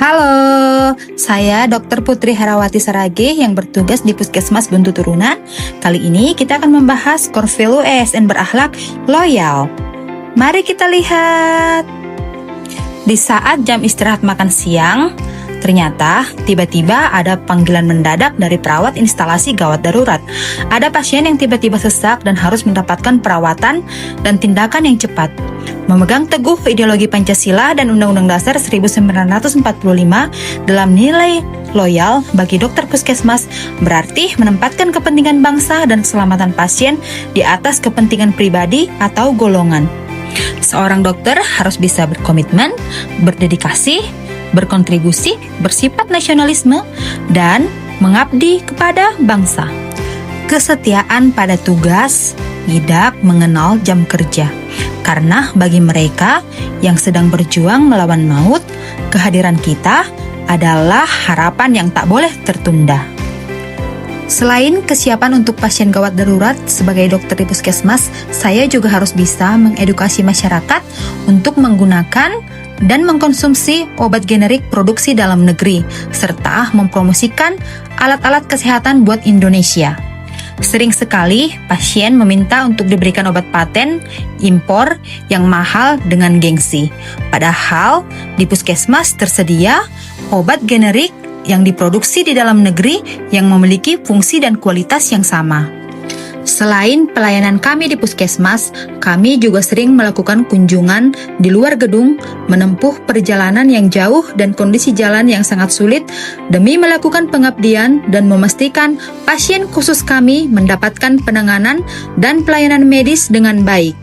Halo, saya Dr. Putri Herawati Sarage yang bertugas di Puskesmas Buntu Turunan. Kali ini kita akan membahas core value ASN berakhlak loyal. Mari kita lihat. Di saat jam istirahat makan siang, ternyata tiba-tiba ada panggilan mendadak dari perawat instalasi gawat darurat. Ada pasien yang tiba-tiba sesak dan harus mendapatkan perawatan dan tindakan yang cepat. Memegang teguh ideologi Pancasila dan Undang-Undang Dasar 1945 dalam nilai loyal bagi dokter puskesmas berarti menempatkan kepentingan bangsa dan keselamatan pasien di atas kepentingan pribadi atau golongan. Seorang dokter harus bisa berkomitmen, berdedikasi, berkontribusi, bersifat nasionalisme, dan mengabdi kepada bangsa. Kesetiaan pada tugas tidak mengenal jam kerja. Karena bagi mereka yang sedang berjuang melawan maut, kehadiran kita adalah harapan yang tak boleh tertunda. Selain kesiapan untuk pasien gawat darurat sebagai dokter di puskesmas, saya juga harus bisa mengedukasi masyarakat untuk menggunakan dan mengkonsumsi obat generik produksi dalam negeri, serta mempromosikan alat-alat kesehatan buat Indonesia. Sering sekali pasien meminta untuk diberikan obat paten impor yang mahal dengan gengsi. Padahal di puskesmas tersedia obat generik yang diproduksi di dalam negeri yang memiliki fungsi dan kualitas yang sama. Selain pelayanan kami di puskesmas, kami juga sering melakukan kunjungan di luar gedung, menempuh perjalanan yang jauh dan kondisi jalan yang sangat sulit demi melakukan pengabdian dan memastikan pasien khusus kami mendapatkan penanganan dan pelayanan medis dengan baik.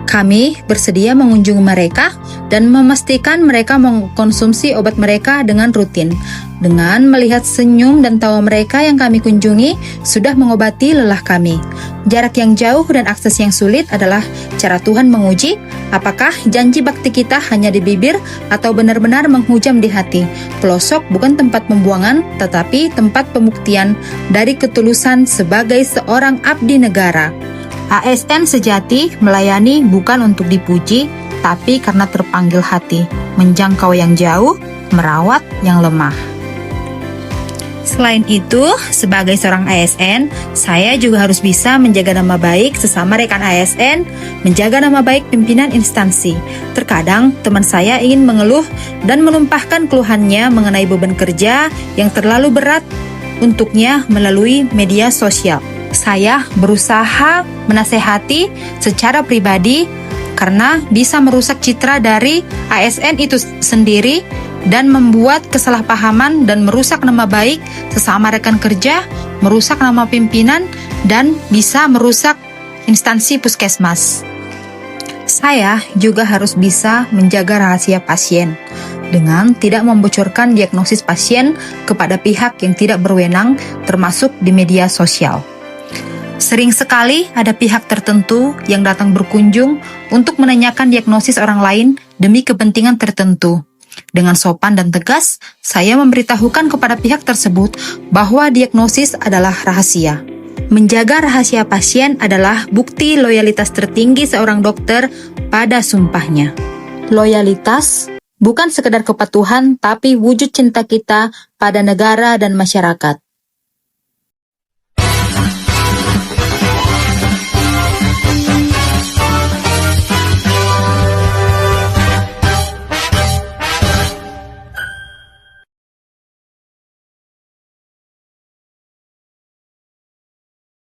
Kami bersedia mengunjungi mereka dan memastikan mereka mengkonsumsi obat mereka dengan rutin. Dengan melihat senyum dan tawa mereka yang kami kunjungi, sudah mengobati lelah kami. Jarak yang jauh dan akses yang sulit adalah cara Tuhan menguji apakah janji bakti kita hanya di bibir atau benar-benar menghujam di hati. Pelosok bukan tempat pembuangan, tetapi tempat pembuktian dari ketulusan sebagai seorang abdi negara. ASN sejati melayani bukan untuk dipuji, tapi karena terpanggil hati, menjangkau yang jauh, merawat yang lemah. Selain itu, sebagai seorang ASN, saya juga harus bisa menjaga nama baik sesama rekan ASN, menjaga nama baik pimpinan instansi. Terkadang, teman saya ingin mengeluh dan menumpahkan keluhannya mengenai beban kerja yang terlalu berat untuknya melalui media sosial. Saya berusaha menasehati secara pribadi karena bisa merusak citra dari ASN itu sendiri dan membuat kesalahpahaman dan merusak nama baik sesama rekan kerja, merusak nama pimpinan, dan bisa merusak instansi puskesmas. Saya juga harus bisa menjaga rahasia pasien dengan tidak membocorkan diagnosis pasien kepada pihak yang tidak berwenang, termasuk di media sosial. Sering sekali ada pihak tertentu yang datang berkunjung untuk menanyakan diagnosis orang lain demi kepentingan tertentu. Dengan sopan dan tegas, saya memberitahukan kepada pihak tersebut bahwa diagnosis adalah rahasia. Menjaga rahasia pasien adalah bukti loyalitas tertinggi seorang dokter pada sumpahnya. Loyalitas bukan sekedar kepatuhan, tapi wujud cinta kita pada negara dan masyarakat.